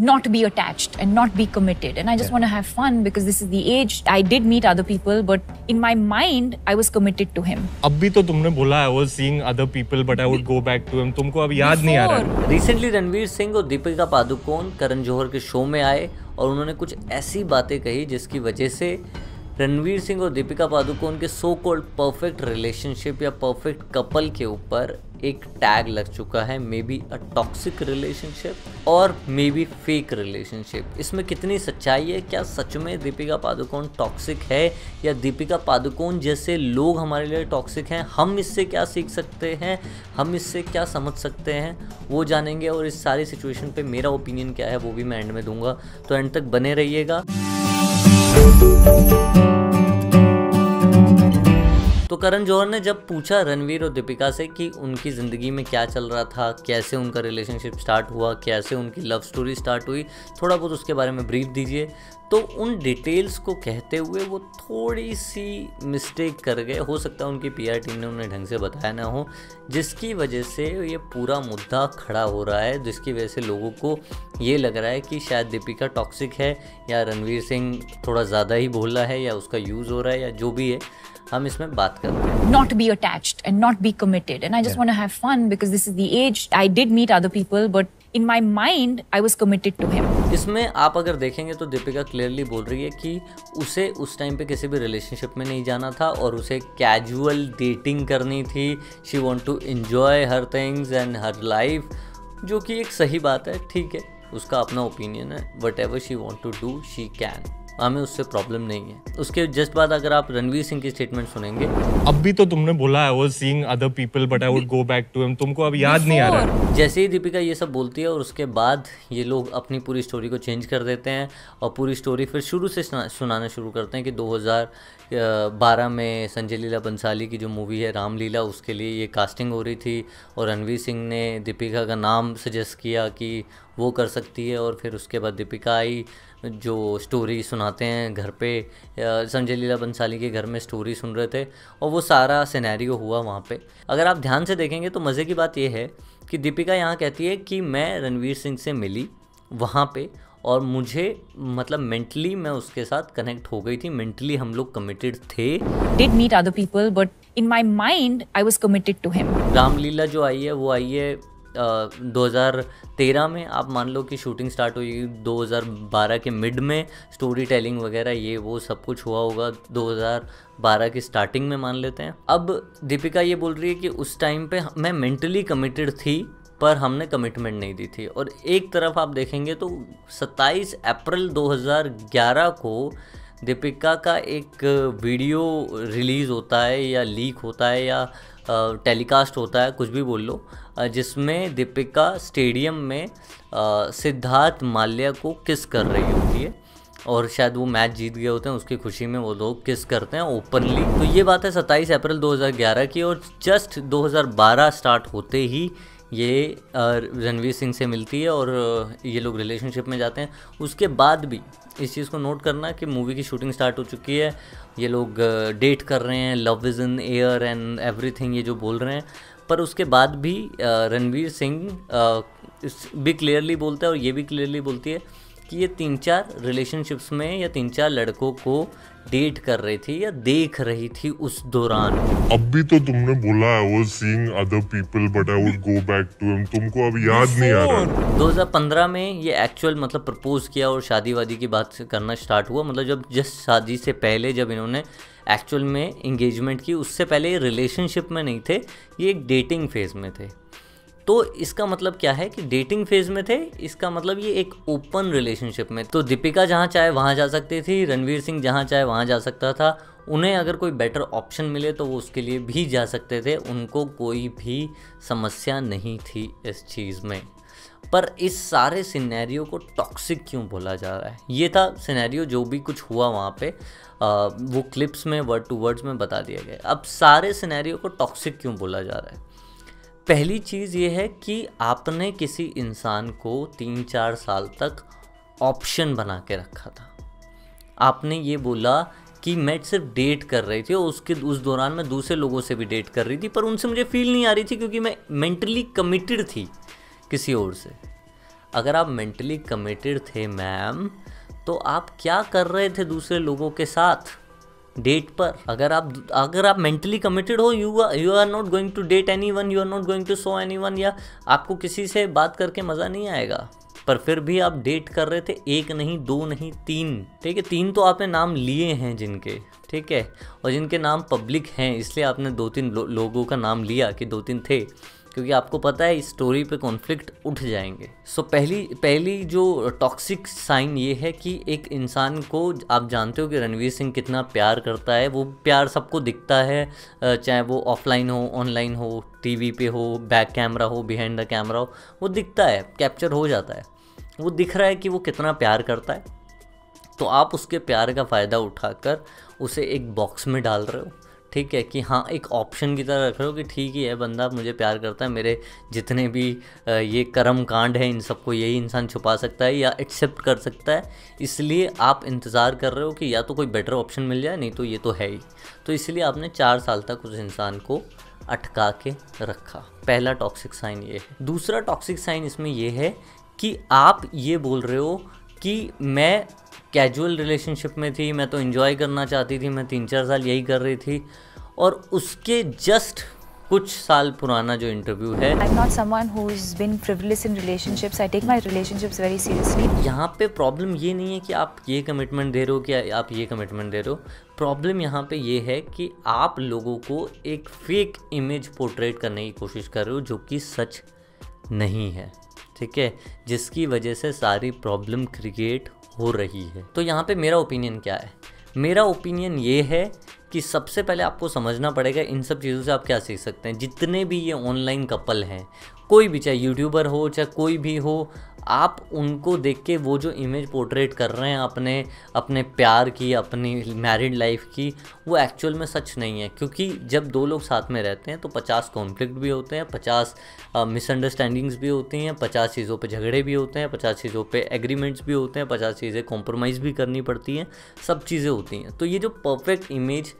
not be attached and not be committed. And I just want to have fun because this is the age. I did meet other people, but in my mind, I was committed to him. अभी तो तुमने बोला I was seeing other people, but I would go back to him. तुमको अब याद नहीं आ रहा? Recently Ranveer Singh और दीपिका पादुकोण करण जौहर के शो में आए और उन्होंने कुछ ऐसी बातें कही जिसकी वजह से रणवीर सिंह और दीपिका पादुकोण के सो कॉल्ड परफेक्ट रिलेशनशिप या परफेक्ट कपल के ऊपर एक टैग लग चुका है, may be a toxic relationship और मे बी फेक रिलेशनशिप। इसमें कितनी सच्चाई है? क्या सच में दीपिका पादुकोण टॉक्सिक है या दीपिका पादुकोण जैसे लोग हमारे लिए टॉक्सिक हैं? हम इससे क्या सीख सकते हैं, हम इससे क्या समझ सकते हैं, वो जानेंगे। और इस सारी सिचुएशन पे मेरा ओपिनियन क्या है वो भी मैं एंड में दूंगा, तो एंड तक बने रहिएगा। तो करण जौहर ने जब पूछा रणवीर और दीपिका से कि उनकी ज़िंदगी में क्या चल रहा था, कैसे उनका रिलेशनशिप स्टार्ट हुआ, कैसे उनकी लव स्टोरी स्टार्ट हुई, थोड़ा बहुत उसके बारे में ब्रीफ दीजिए, तो उन डिटेल्स को कहते हुए वो थोड़ी सी मिस्टेक कर गए। हो सकता है उनकी पीआर टीम ने उन्हें ढंग से बताया ना हो, जिसकी वजह से ये पूरा मुद्दा खड़ा हो रहा है, जिसकी वजह से लोगों को ये लग रहा है कि शायद दीपिका टॉक्सिक है या रणवीर सिंह थोड़ा ज़्यादा ही बोल रहा है या उसका यूज़ हो रहा है या जो भी है, हम इसमें बात करते हैं। Not be attached and not be committed. And I just want to have fun because this is the age. I did meet other people, but in my mind, I was committed to him. इसमें आप अगर देखेंगे तो Deepika clearly बोल रही है कि उसे उस टाइम पे किसी भी रिलेशनशिप में नहीं जाना था और उसे कैजुअल डेटिंग करनी थी। She want to enjoy her things and her life, जो कि एक सही बात है, ठीक है, उसका अपना ओपिनियन है। Whatever she want to do she can, हमें उससे प्रॉब्लम नहीं है। उसके जस्ट बाद अगर आप रणवीर सिंह की स्टेटमेंट सुनेंगे, अभी तो तुमने बोला I was seeing other people, but I would go back to him. तुमको अब याद नहीं आ रहा? जैसे ही दीपिका ये सब बोलती है और उसके बाद ये लोग अपनी पूरी स्टोरी को चेंज कर देते हैं और पूरी स्टोरी फिर शुरू से सुनाना शुरू करते हैं कि 2012 में संजय लीला बंसाली की जो मूवी है रामलीला, उसके लिए ये कास्टिंग हो रही थी और रणवीर सिंह ने दीपिका का नाम सजेस्ट किया कि वो कर सकती है। और फिर उसके बाद दीपिका आई, जो स्टोरी सुनाते हैं घर पे, संजय लीला बंसाली के घर में स्टोरी सुन रहे थे और वो सारा सिनेरियो हुआ वहाँ पे। अगर आप ध्यान से देखेंगे तो मज़े की बात ये है कि दीपिका यहाँ कहती है कि मैं रणवीर सिंह से मिली वहाँ पे और मुझे मतलब मेंटली मैं उसके साथ कनेक्ट हो गई थी, मेंटली हम लोग कमिटेड थे। Did meet other people, but in my mind, I was committed to him. Ramlila जो आई है वो आई है 2013 में। आप मान लो कि शूटिंग स्टार्ट हुई 2012 के मिड में, स्टोरी टेलिंग वगैरह ये वो सब कुछ हुआ होगा 2012 की स्टार्टिंग में मान लेते हैं। अब दीपिका ये बोल रही है कि उस टाइम पे मैं मेंटली कमिटेड थी पर हमने कमिटमेंट नहीं दी थी। और एक तरफ आप देखेंगे तो 27 अप्रैल 2011 को दीपिका का एक वीडियो रिलीज़ होता है या लीक होता है या टेलीकास्ट होता है, कुछ भी बोल लो, जिसमें दीपिका स्टेडियम में सिद्धार्थ माल्या को किस कर रही होती है और शायद वो मैच जीत गए होते हैं, उसकी खुशी में वो लोग किस करते हैं ओपनली। तो ये बात है 27 अप्रैल 2011 की और जस्ट 2012 स्टार्ट होते ही ये रणवीर सिंह से मिलती है और ये लोग रिलेशनशिप में जाते हैं। उसके बाद भी इस चीज़ को नोट करना कि मूवी की शूटिंग स्टार्ट हो चुकी है, ये लोग डेट कर रहे हैं, love is in air and everything ये जो बोल रहे हैं, पर उसके बाद भी रणवीर सिंह भी क्लियरली बोलता है और ये भी क्लियरली बोलती है कि ये 3-4 रिलेशनशिप्स में या 3-4 लड़कों को डेट कर रही थी या देख रही थी उस दौरान। अभी तो तुमने बोला I was seeing other people, but I would go back to him. तुमको अब याद नहीं आ रहा? 2015 में ये एक्चुअल मतलब प्रपोज किया और शादी वादी की बात करना स्टार्ट हुआ, मतलब जब जस्ट शादी से पहले जब इन्होंने एक्चुअल में इंगेजमेंट की, उससे पहले ये रिलेशनशिप में नहीं थे, ये एक डेटिंग फेज में थे। तो इसका मतलब क्या है कि डेटिंग फेज में थे, इसका मतलब ये एक ओपन रिलेशनशिप में। तो दीपिका जहाँ चाहे वहाँ जा सकती थी, रणवीर सिंह जहाँ चाहे वहाँ जा सकता था, उन्हें अगर कोई बेटर ऑप्शन मिले तो वो उसके लिए भी जा सकते थे, उनको कोई भी समस्या नहीं थी इस चीज़ में। पर इस सारे सिनेरियो को टॉक्सिक क्यों बोला जा रहा है? ये था सिनेरियो, जो भी कुछ हुआ वहाँ पे वो क्लिप्स में वर्ड टू वर्ड्स में बता दिया गया। अब सारे सिनेरियो को टॉक्सिक क्यों बोला जा रहा है? पहली चीज़ ये है कि आपने किसी इंसान को 3-4 साल तक ऑप्शन बना के रखा था। आपने ये बोला कि मैं सिर्फ डेट कर रही थी और उस दौरान मैं दूसरे लोगों से भी डेट कर रही थी, पर उनसे मुझे फील नहीं आ रही थी क्योंकि मैं मेंटली कमिटेड थी किसी और से। अगर आप मेंटली कमिटेड थे मैम, तो आप क्या कर रहे थे दूसरे लोगों के साथ डेट पर? अगर आप मेंटली कमिटेड हो, you are not going to date anyone, you are not going to so anyone, या आपको किसी से बात करके मज़ा नहीं आएगा, पर फिर भी आप डेट कर रहे थे, 1 नहीं 2 नहीं 3, ठीक है, 3 तो आपने नाम लिए हैं जिनके, ठीक है, और जिनके नाम पब्लिक हैं, इसलिए आपने 2-3 लोगों का नाम लिया कि 2-3 थे, क्योंकि आपको पता है इस स्टोरी पे कॉन्फ्लिक्ट उठ जाएंगे। सो पहली जो टॉक्सिक साइन ये है कि एक इंसान को, आप जानते हो कि रणवीर सिंह कितना प्यार करता है, वो प्यार सबको दिखता है, चाहे वो ऑफलाइन हो, ऑनलाइन हो, टीवी पे हो, बैक कैमरा हो, बिहाइंड द कैमरा हो, वो दिखता है, कैप्चर हो जाता है, वो दिख रहा है कि वो कितना प्यार करता है। तो आप उसके प्यार का फ़ायदा उठाकर उसे एक बॉक्स में डाल रहे हो, ठीक है, कि हाँ एक ऑप्शन की तरह रख रहे हो कि ठीक ही है, बंदा मुझे प्यार करता है, मेरे जितने भी ये कर्म कांड है इन सबको यही इंसान छुपा सकता है या एक्सेप्ट कर सकता है, इसलिए आप इंतज़ार कर रहे हो कि या तो कोई बेटर ऑप्शन मिल जाए, नहीं तो ये तो है ही। तो इसलिए आपने 4 साल तक उस इंसान को अटका के रखा। पहला टॉक्सिक साइन ये है। दूसरा टॉक्सिक साइन इसमें ये है कि आप ये बोल रहे हो कि मैं कैजुअल रिलेशनशिप में थी, मैं तो एंजॉय करना चाहती थी, मैं 3-4 साल यही कर रही थी, और उसके जस्ट कुछ साल पुराना जो इंटरव्यू है, I'm not someone who's been frivolous in relationships. I take my relationships very seriously. यहाँ पे प्रॉब्लम ये नहीं है कि आप ये कमिटमेंट दे रहे हो कि आप ये कमिटमेंट दे रहे हो, प्रॉब्लम यहाँ पे ये है कि आप लोगों को एक फेक इमेज पोर्ट्रेट करने की कोशिश कर रहे हो जो कि सच नहीं है, ठीक है, जिसकी वजह से सारी प्रॉब्लम क्रिएट हो रही है। तो यहाँ पे मेरा ओपिनियन क्या है? मेरा ओपिनियन ये है कि सबसे पहले आपको समझना पड़ेगा इन सब चीज़ों से आप क्या सीख सकते हैं। जितने भी ये ऑनलाइन कपल हैं, कोई भी, चाहे यूट्यूबर हो चाहे कोई भी हो, आप उनको देख के वो जो इमेज पोर्ट्रेट कर रहे हैं अपने प्यार की, अपनी मैरिड लाइफ की, वो एक्चुअल में सच नहीं है। क्योंकि जब 2 लोग साथ में रहते हैं तो 50 कॉन्फ्लिक्ट भी होते हैं, 50 मिसअंडरस्टैंडिंग्स भी होती हैं, 50 चीज़ों पे झगड़े भी होते हैं, 50 चीज़ों पे एग्रीमेंट्स भी होते हैं, 50 चीज़ें कॉम्प्रोमाइज़ भी करनी पड़ती हैं, सब चीज़ें होती हैं। तो ये जो परफेक्ट इमेज,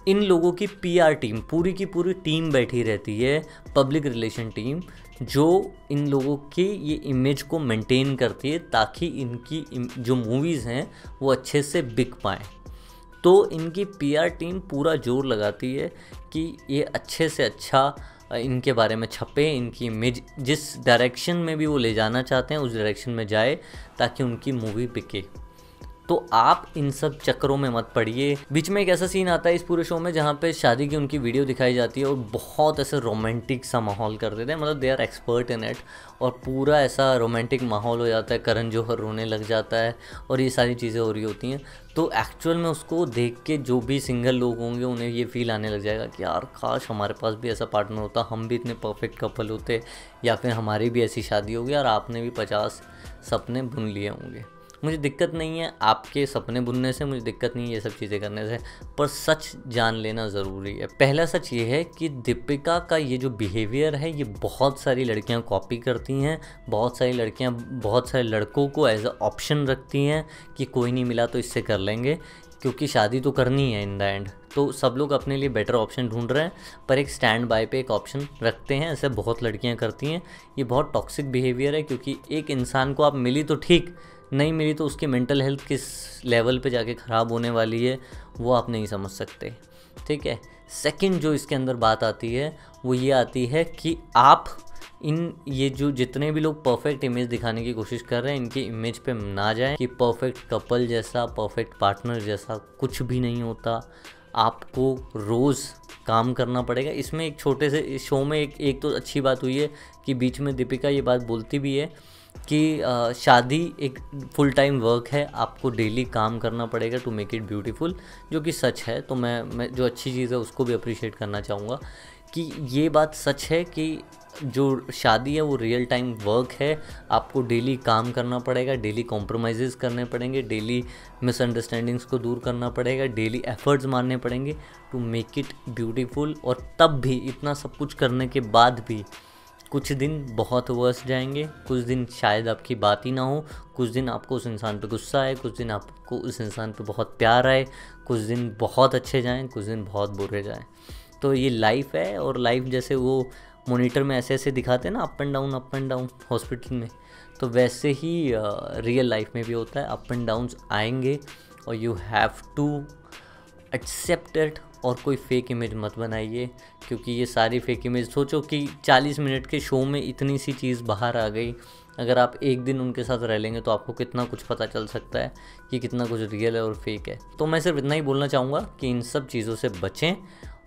इन लोगों की PR टीम, पूरी की पूरी टीम बैठी रहती है, पब्लिक रिलेशन टीम, जो इन लोगों की ये इमेज को मेंटेन करती है ताकि इनकी जो मूवीज़ हैं वो अच्छे से बिक पाएँ। तो इनकी PR टीम पूरा जोर लगाती है कि ये अच्छे से अच्छा इनके बारे में छपे, इनकी इमेज जिस डायरेक्शन में भी वो ले जाना चाहते हैं उस डायरेक्शन में जाए ताकि उनकी मूवी बिके। तो आप इन सब चक्करों में मत पड़िए। बीच में एक ऐसा सीन आता है इस पूरे शो में जहाँ पे शादी की उनकी वीडियो दिखाई जाती है और बहुत ऐसे रोमांटिक सा माहौल कर देते हैं, मतलब they are expert in it, और पूरा ऐसा रोमांटिक माहौल हो जाता है, करण जौहर रोने लग जाता है और ये सारी चीज़ें हो रही होती हैं। तो एक्चुअल में उसको देख के जो भी सिंगल लोग होंगे उन्हें ये फील आने लग जाएगा कि यार काश हमारे पास भी ऐसा पार्टनर होता, हम भी इतने परफेक्ट कपल होते, या फिर हमारी भी ऐसी शादी होगी और आपने भी 50 सपने बुन लिए होंगे। मुझे दिक्कत नहीं है आपके सपने बुनने से, मुझे दिक्कत नहीं है ये सब चीज़ें करने से, पर सच जान लेना ज़रूरी है। पहला सच ये है कि दीपिका का ये जो बिहेवियर है ये बहुत सारी लड़कियां कॉपी करती हैं, बहुत सारी लड़कियां बहुत सारे लड़कों को एज अ ऑप्शन रखती हैं कि कोई नहीं मिला तो इससे कर लेंगे, क्योंकि शादी तो करनी है इन द एंड। तो सब लोग अपने लिए बेटर ऑप्शन ढूंढ रहे हैं, पर एक स्टैंड बाय पे एक ऑप्शन रखते हैं। ऐसे बहुत लड़कियां करती हैं। ये बहुत टॉक्सिक बिहेवियर है, क्योंकि एक इंसान को आप मिली तो ठीक, नहीं मिली तो उसकी मेंटल हेल्थ किस लेवल पे जाके ख़राब होने वाली है वो आप नहीं समझ सकते, ठीक है। सेकंड जो इसके अंदर बात आती है वो ये आती है कि आप ये जो जितने भी लोग परफेक्ट इमेज दिखाने की कोशिश कर रहे हैं इनकी इमेज पे ना जाएं कि परफेक्ट कपल जैसा, परफेक्ट पार्टनर जैसा कुछ भी नहीं होता। आपको रोज़ काम करना पड़ेगा। इसमें एक छोटे से शो में एक तो अच्छी बात हुई है कि बीच में दीपिका ये बात बोलती भी है कि शादी एक फुल टाइम वर्क है, आपको डेली काम करना पड़ेगा टू मेक इट ब्यूटीफुल, जो कि सच है। तो मैं जो अच्छी चीज़ है उसको भी अप्रिशिएट करना चाहूँगा कि ये बात सच है कि जो शादी है वो रियल टाइम वर्क है, आपको डेली काम करना पड़ेगा, डेली कॉम्प्रोमाइज़ करने पड़ेंगे, डेली मिसअंडरस्टैंडिंग्स को दूर करना पड़ेगा, डेली एफर्ट्स मारने पड़ेंगे टू मेक इट ब्यूटीफुल। और तब भी इतना सब कुछ करने के बाद भी कुछ दिन बहुत वर्स जाएंगे, कुछ दिन शायद आपकी बात ही ना हो, कुछ दिन आपको उस इंसान पे गुस्सा आए, कुछ दिन आपको उस इंसान पे बहुत प्यार आए, कुछ दिन बहुत अच्छे जाएं, कुछ दिन बहुत बुरे जाएं। तो ये लाइफ है, और लाइफ जैसे वो मॉनिटर में ऐसे ऐसे दिखाते हैं ना, अप एंड डाउन हॉस्पिटल में, तो वैसे ही रियल लाइफ में भी होता है, अप एंड डाउन्स आएंगे और you have to accept it. और कोई फेक इमेज मत बनाइए, क्योंकि ये सारी फेक इमेज, सोचो कि 40 मिनट के शो में इतनी सी चीज़ बाहर आ गई, अगर आप एक दिन उनके साथ रह लेंगे तो आपको कितना कुछ पता चल सकता है कि कितना कुछ रियल है और फेक है। तो मैं सिर्फ इतना ही बोलना चाहूँगा कि इन सब चीज़ों से बचें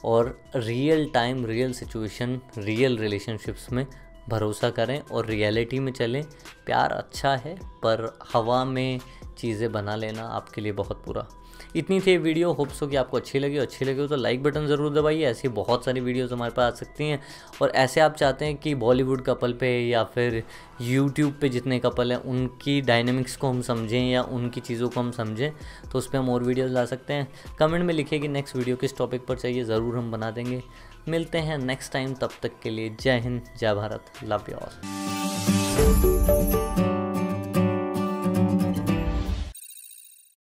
और real time, real situation, real relationships में भरोसा करें और रियलिटी में चलें। प्यार अच्छा है, पर हवा में चीज़ें बना लेना आपके लिए बहुत बुरा। इतनी थी वीडियो, होप्स हो कि आपको अच्छी लगी। अच्छी लगी हो तो लाइक बटन ज़रूर दबाइए। ऐसी बहुत सारी वीडियोस हमारे पास आ सकती हैं, और ऐसे आप चाहते हैं कि बॉलीवुड कपल पे या फिर यूट्यूब पे जितने कपल हैं उनकी डायनेमिक्स को हम समझें या उनकी चीज़ों को हम समझें, तो उस पर हम और वीडियोज़ ला सकते हैं। कमेंट में लिखिए कि नेक्स्ट वीडियो किस टॉपिक पर चाहिए, ज़रूर हम बना देंगे। मिलते हैं नेक्स्ट टाइम, तब तक के लिए जय हिंद, जय भारत, लव यू ऑल।